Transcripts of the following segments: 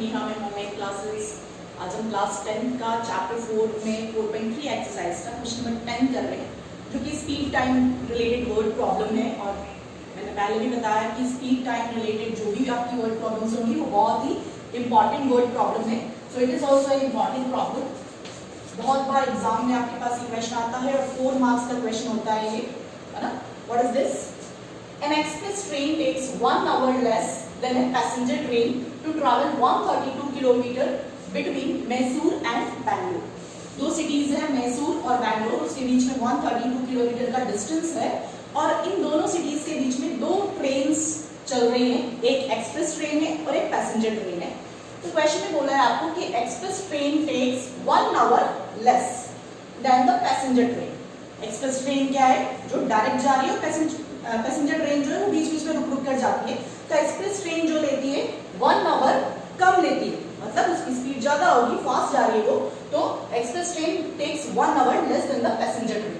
नेहा में homemade classes. आज हम क्लास 10 का चैप्टर 4 में 4.3 एक्सरसाइज का क्वेश्चन नंबर 10 कर रहे हैं, जो कि speed time related word problem है। और मैंने पहले भी बताया कि स्पीड टाइम रिलेटेड जो भी आपकी वर्ड प्रॉब्लम्स होंगी वो बहुत ही इंपॉर्टेंट वर्ड प्रॉब्लम है। So it is also a important problem. बहुत बार एग्जाम में आपके पास ये क्वेश्चन आता है और 4 मार्क्स का क्वेश्चन होता है ये, है ना। What is this? An express train takes 1 hour less than a passenger train to travel 132 kilometre between Mysore and Bangalore. दो सिटीज है मैसूर और बैंगलोर, उसके बीच में 132 किलोमीटर का डिस्टेंस है और इन दोनों सिटीज के बीच में दो ट्रेन्स चल रही हैं, एक एक्सप्रेस ट्रेन है और एक पैसेंजर ट्रेन है। तो क्वेश्चन में बोला है आपको कि express train takes 1 hour less than the passenger train। Express train क्या है? जो डायरेक्ट जा रही है, और पैसेंजर ट्रेन जो है वो बीच बीच में रुक रुक कर जाती है। तो एक्सप्रेस ट्रेन जो लेती है 1 hour कम लेती है, मतलब उसकी स्पीड ज्यादा होगी, फास्ट जा रही है वो। तो express train takes 1 hour less than the passenger train.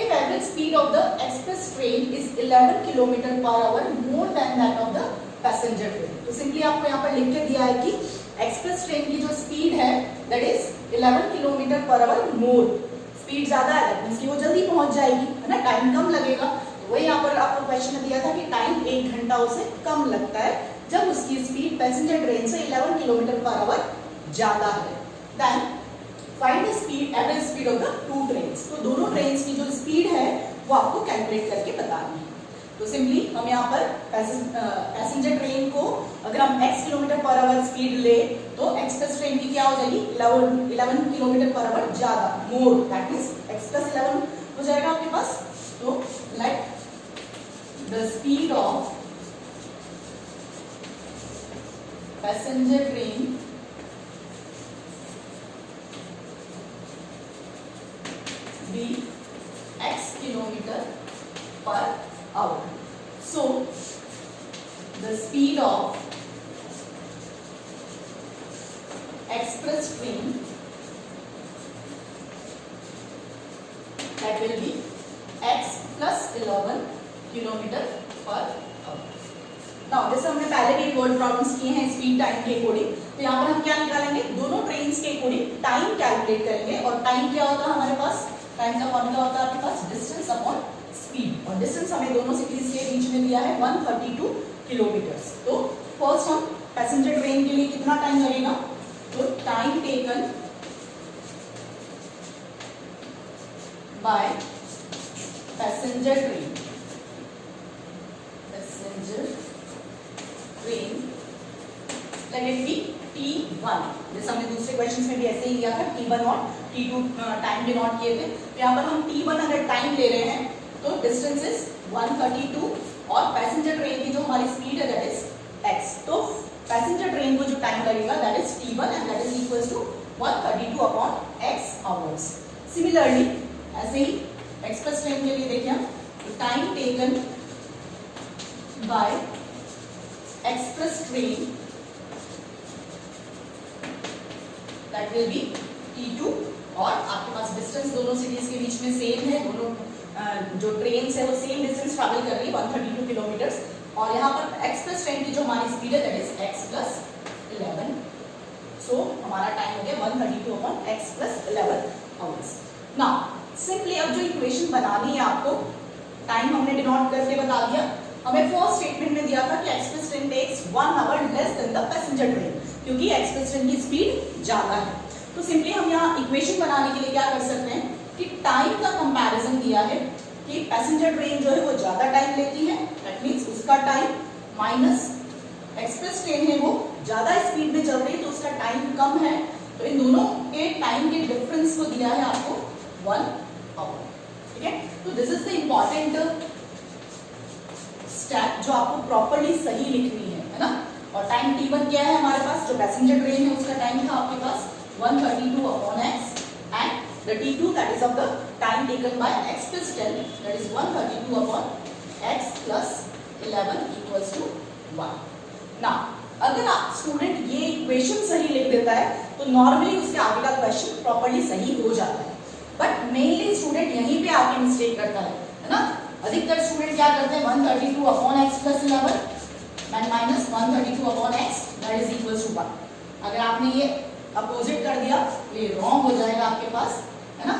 If average speed of the express train is 11 kilometre per hour more than that of the passenger train. तो सिंपली आपको यहाँ पर लिख के दिया है कि एक्सप्रेस ट्रेन की जो स्पीड है that is 11 kilometre per hour more. Speed ज्यादा है, दैट मींस कि वो जल्दी पहुंच जाएगी, है ना, टाइम कम लगेगा। वही यहाँ पर आपको क्वेश्चन में दिया था कि टाइम 1 घंटा उसे कम लगता है जब उसकी स्पीड पैसेंजर ट्रेन से 11 किलोमीटर पर आवर ज्यादा है। Then find the speed, average speed of the two trains. तो दोनों ट्रेन्स की जो स्पीड है वो आपको कैलकुलेट करके बतानी है। तो सिंपली हम यहाँ पर पैसेंजर ट्रेन को अगर हम x kilometre per our speed ले तो एक्सप्रेस ट्रेन की क्या हो जाएगी? 11 किलोमीटर पर आवर ज्यादा, मोर, दैट मींस x + 11 हो जाएगा आपके पास। तो late the speed of passenger train be x kilometer per hour. So the speed of express train that will be x plus 11 kilometre per our. Now जैसे हमने पहले भी word problems किए हैं स्पीड टाइम के अकॉर्डिंग, तो यहाँ पर हम क्या निकालेंगे? दोनों ट्रेन्स के अकॉर्डिंग टाइम कैलकुलेट करेंगे। और टाइम क्या होता है हमारे पास? टाइम का फॉर्मूला होता है आपके पास डिस्टेंस अपॉन स्पीड, और डिस्टेंस हमें दोनों सिटीज के बीच में दिया है 132 किलोमीटर। तो फर्स्ट हम पैसेंजर ट्रेन के लिए कितना टाइम लगेगा? तो time taken by passenger train let it be t1। जैसे हमने दूसरे क्वेश्चंस में भी ऐसे ही लिया था, t1 और t2 टाइम डिनोट किए थे। तो यहाँ पर हम t1 अगर टाइम ले रहे हैं तो डिस्टेंस इज 132 और पैसेंजर ट्रेन की जो हमारी स्पीड है दैट इज x। तो पैसेंजर ट्रेन को जो टाइम लगेगा that is t1 and that is equals to 132 upon x hours. Similarly ऐसे ही एक्सप्रेस ट्रेन के लिए देखिए हम, time taken by express train that will be t2, और आपके पास डिस्टेंस दोनों सिटीज के बीच में सेम है, दोनों जो ट्रेन्स है वो सेम डिस्टेंस ट्रैवल कर रही है 132 किलोमीटर। और यहाँ पर एक्सप्रेस ट्रेन की जो हमारी स्पीड है दैट इज x + 11। सो हमारा टाइम हो गया 132 upon x + 11 hours. Now simply अब जो इक्वेशन बनानी है आपको, टाइम हमने डिनोट करके बता दिया। हमें फर्स्ट स्टेटमेंट में दिया था कि express train takes 1 hour less than the passenger train, क्योंकि एक्सप्रेस ट्रेन की स्पीड ज्यादा है। तो सिंपली हम यहाँ इक्वेशन बनाने के लिए क्या कर सकते हैं कि टाइम का कंपैरिजन दिया है कि पैसेंजर ट्रेन जो है वो ज्यादा टाइम लेती है, दैट मींस उसका टाइम माइनस एक्सप्रेस ट्रेन है वो ज्यादा स्पीड में चल रही है तो उसका टाइम कम है। तो इन दोनों के टाइम के डिफरेंस को दिया है आपको 1 hour। ठीक है, तो this is the important step जो आपको प्रॉपर्ली सही लिखनी है ना। और टाइम t1 क्या है हमारे पास? जो पैसेंजर ट्रेन है उसका टाइम था आपके पास 132 upon x and the t2 that is of the time taken by express train that is 132 upon x + 11 equals to 1। Now अगर आप स्टूडेंट ये इक्वेशन सही लिख देता है तो नॉर्मली उसके आगे का क्वेश्चन प्रॉपर्ली सही हो जाता है, बट मेनली स्टूडेंट यहीं पे आके मिस्टेक करता है ना। अधिकतर स्टूडेंट क्या करते हैं 132 upon x + 11 minus 132 upon x that is equal to 1। अगर आपने ये अपोजिट कर दिया ये रॉन्ग हो जाएगा आपके पास, है ना।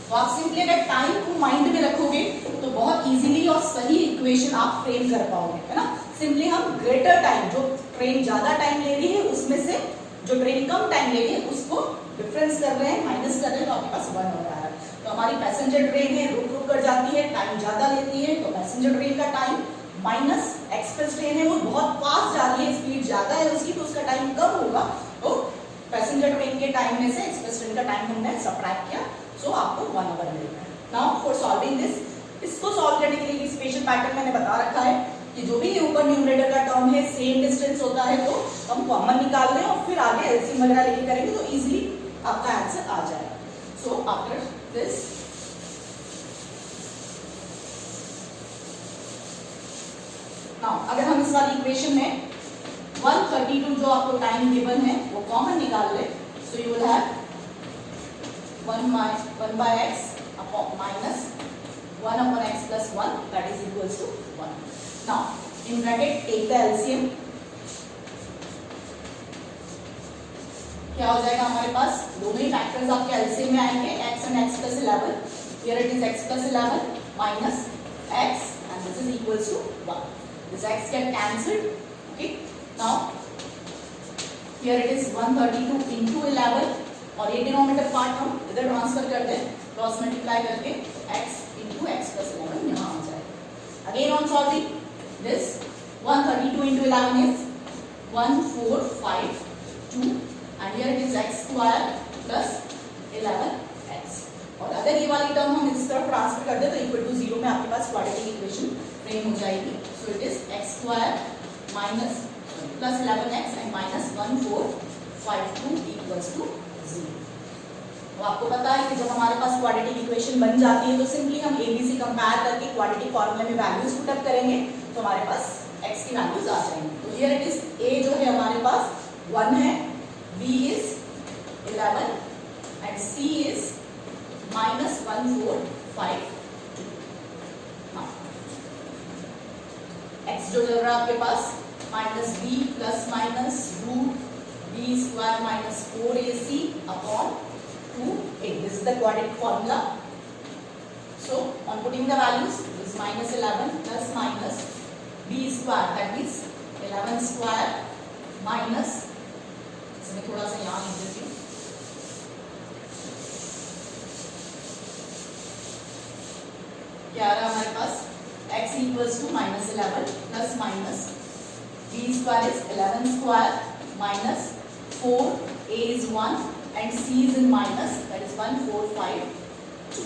तो आप सिंपली अगर टाइम को माइंड में रखोगे तो बहुत इजीली और सही इक्वेशन आप फ्रेम कर पाओगे, है ना। सिंपली हम ग्रेटर टाइम, जो ट्रेन ज्यादा टाइम ले रही है उसमें से जो ट्रेन कम टाइम ले रही है उसको डिफरेंस कर रहे हैं, माइनस कर रहे हैं, तो आपके पास 1 हो रहा है। तो हमारी पैसेंजर ट्रेन है, रुक रुक कर जाती है, टाइम ज्यादा लेती है, तो पैसेंजर ट्रेन का टाइम माइनस एक्सप्रेस ट्रेन है वो बहुत फास्ट जा रही है, स्पीड ज्यादा है उसकी, तो उसका टाइम कम होगा। तो पैसेंजर ट्रेन के टाइम में से एक्सप्रेस ट्रेन का टाइम हमने सब्ट्रैक्ट किया, सो आपको 1 आवर मिल रहा है। नाउ फॉर सॉल्विंग दिस, इसको सॉल्व करने के लिए स्पेशल पैटर्न मैंने बता रखा है कि जो भी ऊपर न्यूमरेटर का टर्म है सेम डिस्टेंस होता है तो हम कॉमन निकाल लें और फिर आगे एलसीएम वगैरह लेके करेंगे तो इजीली आपका आंसर आ जाएगा। सो आफ्टर दिस नाउ अगर हम इस वाली इक्वेशन में 132 जो आपको टाइम गिवन है वो कॉमन निकाल ले, so you will have 1 by x upon minus 1 upon x plus 1 that is equals to 1. Now in bracket take the LCM, क्या हो जाएगा हमारे पास दोनों ही फैक्टर्स आपके एलसीएम में आएंगे, x and x plus 11, here it is x plus 11 minus x and this is equals to 1. This x get cancelled, okay. Now here it is 132 into 11 और ये डिनोमिनेटर पार्ट हम इधर ट्रांसफर कर दें, cross multiply करके x into x plus 11 यहाँ आ जाएगा। Again on solving this 132 into 11 is 1452 and here it is x square plus 11x और अगर ये वाली टर्म हम इस तरफ ट्रांसफर कर दें तो इक्वल टू 0 में आपके पास क्वाड्रेटिक इक्वेशन फ्रेम हो जाएगी। So it is x square minus plus 11x and minus 1452 equals to 0। तो आपको पता है कि जब हमारे पास क्वाड्रेटिक इक्वेशन बन जाती है तो सिंपली हम एबीसी कंपेयर करके क्वाड्रेटिक फॉर्मूले में वैल्यूज पुट अप करेंगे तो हमारे पास x की वैल्यूज आ जाएंगी। तो हियर इट इज a जो है हमारे पास 1 है, b is 11 and c is minus 1452। x जो चल रहा है आपके पास minus b plus minus root b square minus 4ac upon 2a. This is the quadratic formula. So on putting the values, this is minus 11 plus minus b square, that means 11 square minus, इसमें थोड़ा सा यहाँ लिख देती हूँ, क्या आ रहा है हमारे पास x equals to minus 11 plus minus b square is 11 square minus 4a is 1 and c is in minus, that is 1452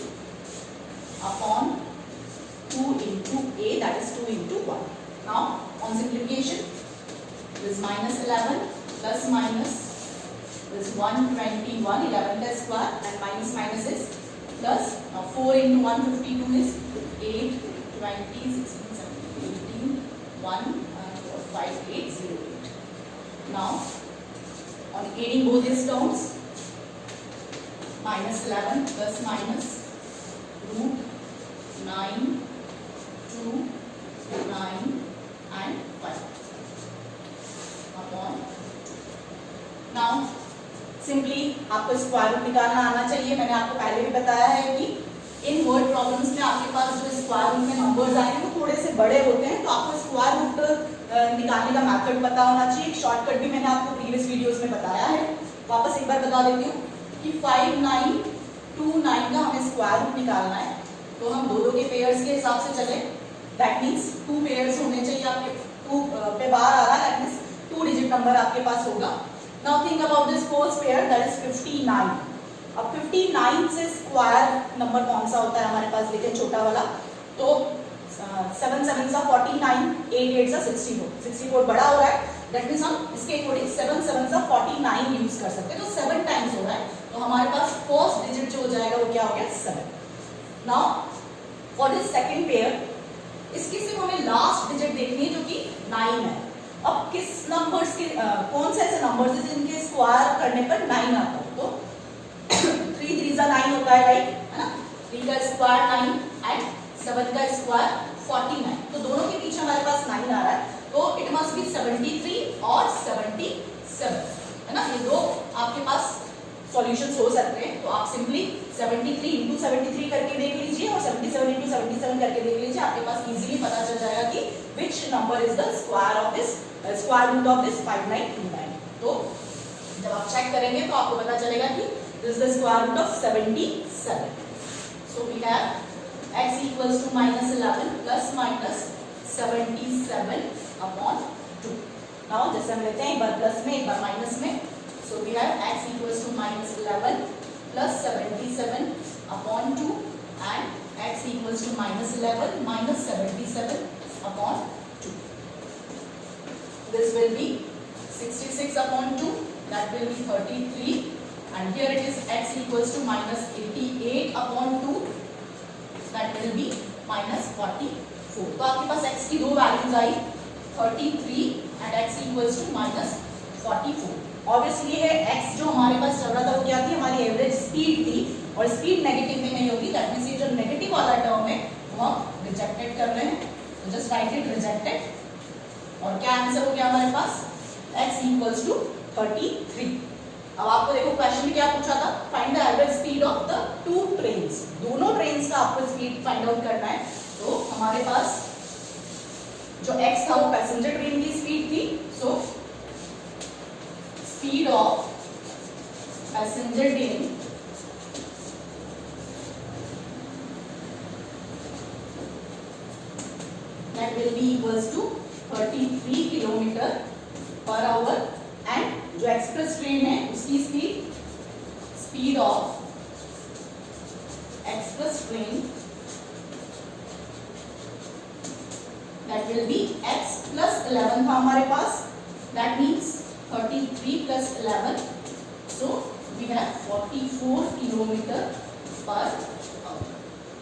upon 2 into a, that is 2 into 1. Now on simplification this minus 11 plus minus is 121, 11 plus square and minus minus is plus. Now 4 into 152 is 8, 20, 16, 17, 18, 1, 4, 5, 8, 0, 8. Now on adding both these terms, minus 11 plus minus root 9, 2, 9 and 5 upon 2. Now simply आपको square root निकालना आना चाहिए। मैंने आपको पहले भी बताया है कि इन वर्ड प्रॉब्लम्स में आपके पास जो स्क्वायर रूट में नंबर्स आएंगे वो थोड़े से बड़े होते हैं, तो आपको स्क्वायर रूट निकालने का मेथड पता होना चाहिए। शॉर्टकट भी मैंने आपको प्रीवियस वीडियोस में बताया है, वापस एक बार बता देती हूँ कि 5929 का हमें स्क्वायर रूट निकालना है। तो हम दो के पेयर्स के हिसाब से चले, दैट मीन्स 2 पेयर्स होने चाहिए आपके, 2 पे बाहर आ रहा है, दैट मीन्स 2 डिजिट नंबर आपके पास होगा। Now think about this first pair, that is 59। अब 59 से स्क्वायर नंबर कौन सा होता है हमारे पास, देखिए छोटा वाला, तो 7 7 49, 8 8 64, 64 बड़ा हो रहा है, दैट मीन्स हम इसके अकॉर्डिंग 7 7 49 यूज कर सकते हैं, तो 7 टाइम्स हो रहा है, तो हमारे पास फर्स्ट डिजिट जो हो जाएगा वो क्या हो गया 7। Now for this second pair, इसकी सिर्फ हमें लास्ट डिजिट देखनी है जो कि 9 है। अब किस नंबर्स के कौन से ऐसे नंबर्स हैं जिनके स्क्वायर करने पर 9 आता है, तो 3 3 9 होता है, राइट, है ना। 3 का स्क्वायर 9 एंड 7 का स्क्वायर 49, तो दोनों के पीछे हमारे पास 9 आ रहा है, तो इट मस्ट बी 73 और 77, है आपके पास सॉल्यूशंस हो सकते हैं। तो आप सिंपली 73 इंटू 73 करके देख लीजिए और 77 इंटू 77 करके देख लीजिए, आपके पास इजीली पता चल जाएगा कि which number is the square of this square root of this 5929। तो जब आप चेक करेंगे तो आपको पता चलेगा कि this is the square root of 77। So we have x equals to -11 plus minus 77 upon 2। Now जैसे हम लेते हैं एक बार प्लस में एक बार माइनस में, so we have x equals to -11 plus 77 upon 2 and x equals to -11 minus 77 upon 2. This will be 66 upon 2, that will be 33, and here it is x equals to -88 upon 2, that will be -44। तो आपके पास x की दो values I 33 and x equals to -44। Obviously है x जो हमारे पास चल रहा था वो क्या थी, हमारी एवरेज स्पीड थी, और स्पीड नेगेटिव में नहीं होगी, दैट मींस ये जो नेगेटिव वाला टर्म है वो हम रिजेक्टेड कर रहे हैं, तो जस्ट राइट इट रिजेक्टेड। और क्या आंसर हो गया हमारे पास, x equals to 33। अब आपको देखो क्वेश्चन में क्या पूछा था, find the average speed of the two trains, दोनों ट्रेन्स का आपको स्पीड फाइंड आउट करना है। तो हमारे पास जो x था वो पैसेंजर ट्रेन की स्पीड थी, so speed of passenger train that will be equals to 33 kilometre per hour, and जो एक्सप्रेस ट्रेन है उसकी speed of express train that will be x plus 11 था हमारे पास, that means 33 plus 11, so we have 44 kilometre per hour.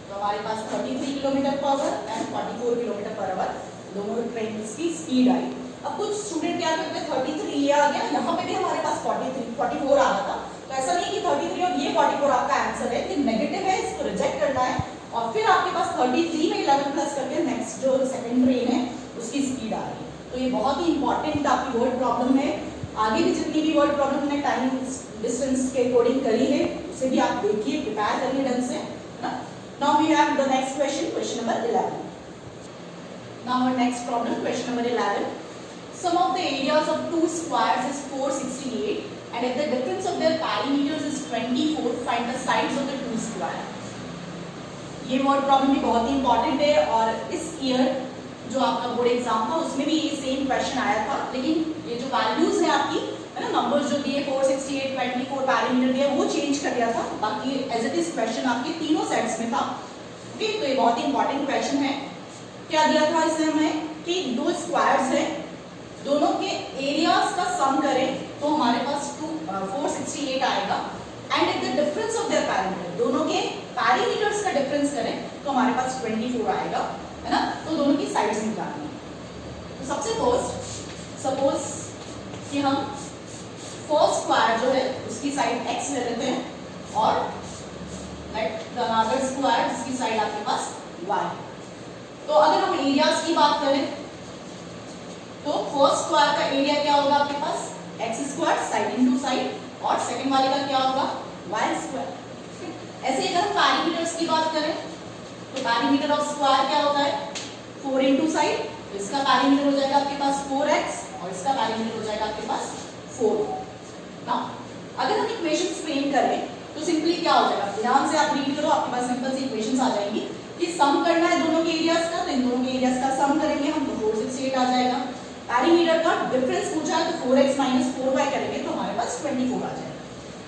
तो हमारे पास 33 kilometre per hour and 44 kilometre per hour दोनों ट्रेन की स्पीड आई। अब कुछ स्टूडेंट क्या करते हैं 33 ये आ गया, यहाँ पे भी हमारे पास 44 आ रहा था, तो ऐसा नहीं कि 33 और ये 44 आपका आंसर है, कि नेगेटिव है, इसको रिजेक्ट करना है, और फिर आपके पास 33 में 11 प्लस करके नेक्स्ट जो सेकंड ट्रेन है उसकी स्पीड आ रही है। तो ये बहुत ही इंपॉर्टेंट आपकी वर्ड प्रॉब्लम है, आगे भी जितनी भी वर्ड प्रॉब्लम ने टाइम डिस्टेंस के अकॉर्डिंग करी है उसे भी आप देखिए, प्रिपेयर करिए ढंग से, है ना। Now we have the next question, question number 11। Now our next problem, question number 11। Sum of the areas of two squares is 468, and if the difference of their perimeters is 24, find the sides of the two square। ये word problem भी बहुत ही important है, और इस year जो आपका board exam था उसमें भी ये सेम क्वेश्चन आया था, लेकिन ये जो वैल्यूज है आपकी, है ना, नंबर्स जो दिए 468, 24 पैरामीटर दिया वो चेंज कर दिया था, बाकी एज इट इज क्वेश्चन आपके तीनों सेट्स में था। ओके, तो ये बहुत ही इंपॉर्टेंट क्वेश्चन है। क्या दिया था इसमें हमें कि दो स्क्वायर्स है, दोनों के एरियाज का सम करें तो हमारे पास 468 आएगा, and if the difference of their parameter, दोनों के पैरामीटर्स का डिफरेंस करें तो हमारे पास 24 आएगा, है ना। तो दोनों की साइड्स निकालनी है। तो सबसे फर्स्ट सपोज कि हम फर्स्ट स्क्वायर जो है उसकी साइड x ले लेते हैं, और लेट द अनदर स्क्वायर जिसकी साइड आपके पास y। तो अगर हम एरियाज की बात करें तो फर्स्ट स्क्वायर का एरिया क्या होगा आपके पास, x square side into side, और सेकंड वाले का क्या होगा, वाई स्क्वायर। ऐसे अगर हम पैरामीटर्स की बात करें तो पैरामीटर ऑफ स्क्वायर क्या होता है, 4 इनटू साइड, तो इसका पैरामीटर हो जाएगा आपके पास 4x, और इसका पैरामीटर हो जाएगा आपके पास 4। नाउ अगर हम इक्वेशंस फ्रेम करें तो सिंपली क्या हो जाएगा, ध्यान से आप रीड करो, आपके पास सिंपल सी इक्वेशंस आ जाएंगी कि सम करना है दोनों के एरियाज का, तो इन दोनों के एरियाज का सम करेंगे हम तो 468 आ जाएगा। पैरामीटर का डिफरेंस पूछा है तो 4x माइनस 4y करेंगे तो हमारे पास 24 आ जाएगा।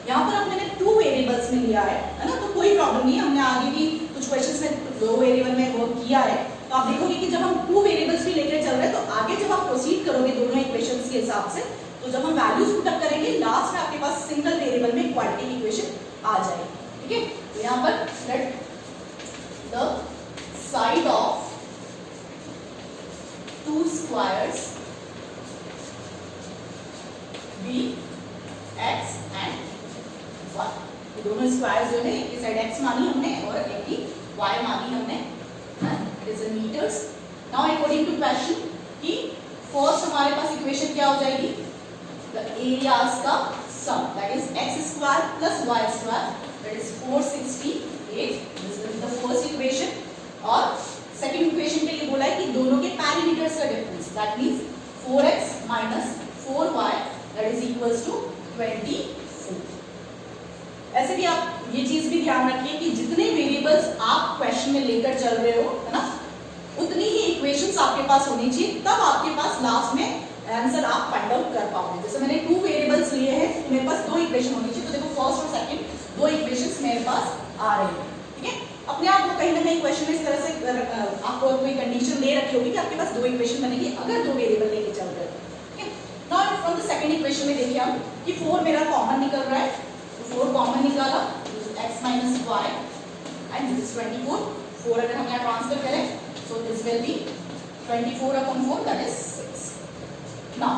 यहाँ पर हमने 2 वेरिएबल्स में लिया है ना, तो कोई प्रॉब्लम नहीं, हमने आगे भी कुछ क्वेश्चंस में 2 वेरिएबल में वर्क किया है, तो आप देखोगे कि जब हम 2 वेरिएबल्स भी लेकर चल रहे हैं तो आगे जब आप प्रोसीड करोगे दोनों इक्वेशंस के हिसाब से, तो जब हम वैल्यूज पुट अप करेंगे लास्ट में आपके पास सिंगल वेरिएबल में क्वाड्रेटिक इक्वेशन आ जाएगी। ठीक है, तो यहाँ पर let the side of two squares be x and y। ये दोनों स्क्वायर्स जो है एक की साइड x मानी हमने और एक की y मानी हमने, it is in metres. Now according to question कि फर्स्ट हमारे पास इक्वेशन क्या हो जाएगी, द एरियाज का sum, that is x square plus y square, that is 468. This will be the first equation. और सेकेंड इक्वेशन के लिए बोला है कि दोनों के पैरामीटर्स का difference, that means 4x minus 4y that is equals to 24. ऐसे भी आप ये चीज भी ध्यान रखिए कि जितने वेरिएबल्स आप क्वेश्चन में लेकर चल रहे हो, है ना, उतनी ही इक्वेशंस आपके पास होनी चाहिए, तब आपके पास लास्ट में आंसर आप फाइंड आउट कर पाओगे। जैसे मैंने 2 वेरिएबल्स लिए हैं, तो मेरे पास 2 इक्वेशन होनी चाहिए, तो देखो फर्स्ट और सेकंड 2 इक्वेशंस मेरे पास आ रही है, ठीक है। अपने आप को कहीं ना कहीं क्वेश्चन में इस तरह से आपको कोई कंडीशन दे रखी होगी कि आपके पास 2 इक्वेशन बनेगी अगर 2 वेरिएबल लेके चल रहे हो, ठीक है। Now from the second equation में देखिए हम कि 4 मेरा कॉमन निकल रहा है, तो 4 कॉमन निकाला, x minus y and this is 24. 4 अगर हम यहाँ ट्रांसफर करें, so this will be 24 upon 4, that is 6. Now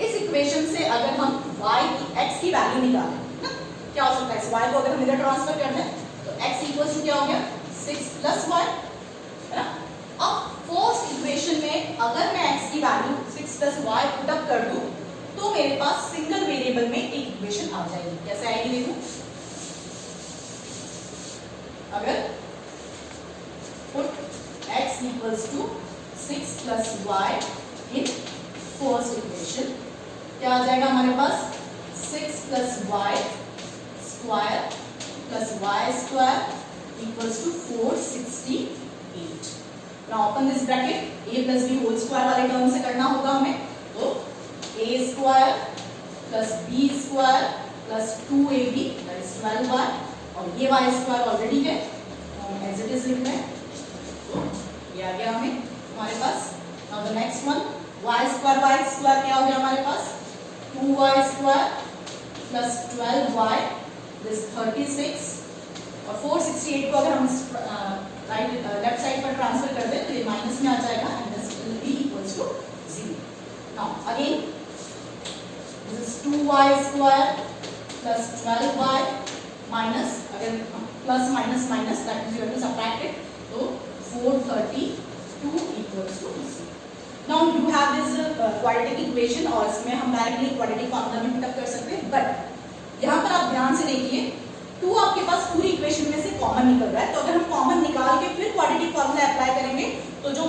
इस इक्वेशन से अगर हम y की x की वैल्यू निकालें ना, क्या हो सकता है, इस y को अगर हम इधर ट्रांसफर कर दें तो x इक्वल्स टू क्या हो गया 6 प्लस y, है ना। अब फर्स्ट इक्वेशन में अगर मैं x की value 6 plus y put up कर दूं तो मेरे पास सिंगल वेरिएबल में एक इक्वेशन आ जाएगी। कैसे आएगी देखो, अगर put x equals to 6 plus y in first equation, क्या आ जाएगा हमारे पास 6 plus y square plus y square equals to 468. Now open this bracket, a plus b whole square वाले टर्म से करना होगा हमें, तो a square plus b square plus 2ab that is 12y, और ये y स्क्वायर ऑलरेडी है तो हम एज इट इज लिख रहे हैं, तो ये आ गया हमें हमारे पास। Now the next one y square क्या हो गया हमारे पास 2y square plus 12y this 36, और 468 को अगर हम राइट लेफ्ट साइड पर ट्रांसफर कर दें तो ये माइनस में आ जाएगा and this will be equals to 0. Now again this is 2y square plus 12y minus, अगर plus minus minus that means you have to subtract it, तो 432 equals to 0. Now you have this quadratic equation और इसमें हम directly quadratic formula में put up कर सकते हैं, but यहाँ पर आप ध्यान से देखिए 2 आपके पास पूरी इक्वेशन में से कॉमन निकल रहा है, तो अगर हम कॉमन निकाल के फिर क्वाड्रेटिक फार्मूला अप्लाई करेंगे तो जो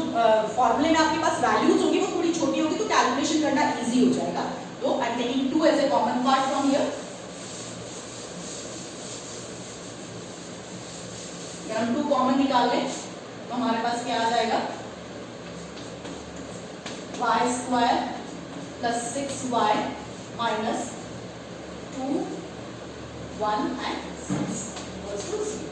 फॉर्मूले में आपके पास वैल्यूज होगी वो थोड़ी छोटी होगी, तो कैलकुलेशन करना इजी हो जाएगा। तो I am taking 2 as a common part from here. अगर हम 2 कॉमन निकाल लें तो हमारे पास क्या आ जाएगा y square plus 6y minus 2 1 and 6 equals to 0.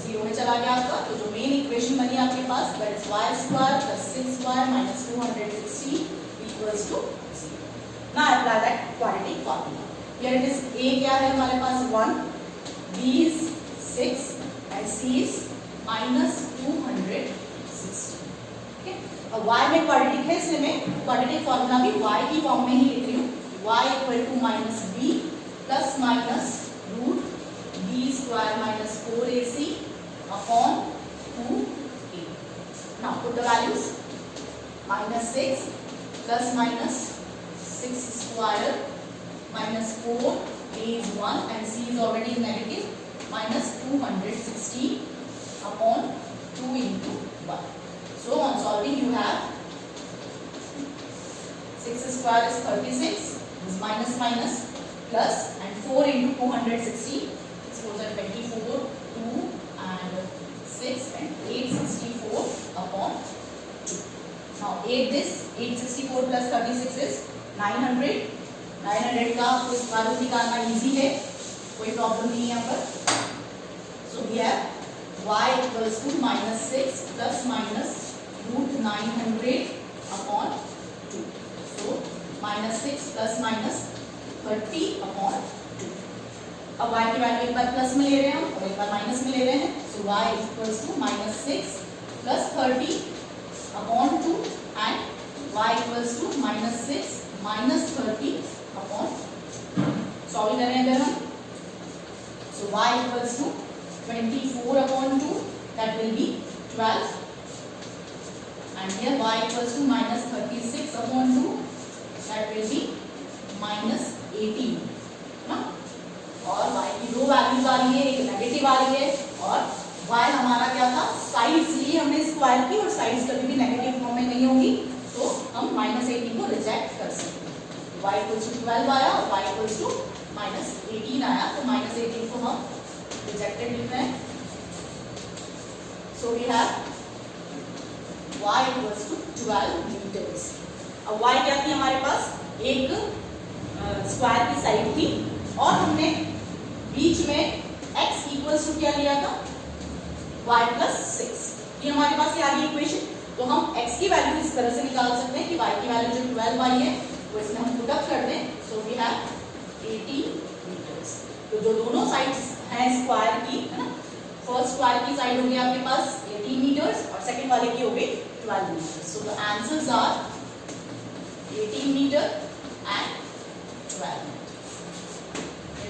0 में चला गया आपका, तो जो मेन इक्वेशन बनी आपके पास that is y square plus 6y minus 260 equals to 0. Now apply that quadratic formula. Here it is a क्या है हमारे पास 1, b is 6 and c is minus 260. ठीक है, अब y में क्वाड्रेटिक है इसलिए मैं क्वाड्रेटिक फार्मूला भी y की फॉर्म में ही लिख रही हूँ, y equal to minus b plus minus root b square minus 4ac upon 2a. Now put the values, minus 6 plus minus 6 square minus 4, a is 1 and c is already negative, minus 260 upon 2 into 1. So on solving you have 6 square is 36, this minus minus plus and 4 into 260, 6 4s are 24, 2 and 6 and 864 upon 2. Now 8 this 864 plus 36 is 900. 900 का आपको इस value निकालना easy है, कोई problem नहीं है यहाँ पर. So we have y equals to minus 6 plus minus root 900 upon 2. So minus 6 plus minus 30 upon 2. अब y की वैल्यू एक बार प्लस में ले रहे हैं हम और एक बार माइनस में ले रहे हैं. So y equals to minus 6 plus 30 upon 2 and y equals to minus 6 minus 30 upon 2. Solve करें अगर हम, so y equals to 24 upon 2, that will be 12, and here y equals to minus 36 upon 2, that will be minus 18 ना, और y की दो values आ रही है, एक नेगेटिव आ रही है और y हमारा क्या था, साइड्स लिए हमने स्क्वायर की और साइड्स कभी भी नेगेटिव फॉर्म में नहीं होगी, तो हम -18 को रिजेक्ट कर सकते हैं। y इक्वल्स टू 12 आया, y इक्वल्स टू -18 आया, तो -18 को हम रिजेक्टेड लिख रहे हैं। So we have y equals to 12 metres. अब y क्या थी हमारे पास, एक स्क्वायर की साइड थी और हमने बीच में x इक्वल्स टू क्या लिया था, y प्लस 6। ये हमारे पास ये आ गई इक्वेशन। तो हम x की वैल्यू इस तरह से निकाल सकते हैं कि y की वैल्यू जो 12y है वो इसमें हम पुट अप कर दें। So we have 18 metres. तो जो दोनों साइड्स हैं स्क्वायर की, है ना, फर्स्ट स्क्वायर की साइड होगी आपके पास 18 मीटर्स और सेकंड वाले की होगी 12 metres. So the answers are 18 metre and 12 metre.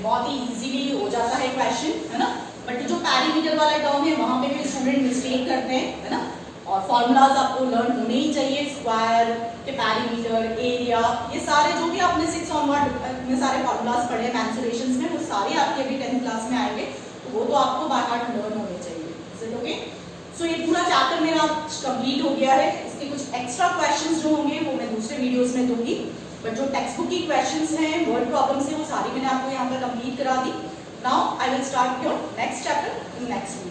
बहुत ही इजीली हो जाता है क्वेश्चन, है ना, बट जो पैरीमीटर वाला टर्म है वहां पे भी स्टूडेंट मिस्टेक करते हैं, है ना, और फॉर्मूलाज आपको लर्न होने ही चाहिए, स्क्वायर के पैरीमीटर, एरिया, ये सारे जो भी आपने 6 ऑनवर्ड में सारे फॉर्मूलाज पढ़े हैं मेंसुरेशंस में, वो सारे आपके अभी 10th क्लास में आएंगे, तो वो तो आपको बाय हार्ट लर्न होने चाहिए। Is it okay? सो ये पूरा चैप्टर मेरा कंप्लीट हो गया है। इसके कुछ एक्स्ट्रा क्वेश्चंस जो होंगे वो मैं दूसरे वीडियोस में दूंगी, बट जो टेक्स्ट बुक की क्वेश्चंस हैं, वर्ड प्रॉब्लम्स हैं, वो सारी मैंने आपको यहाँ पर कंप्लीट करा दी। Now I will start your next chapter in next video.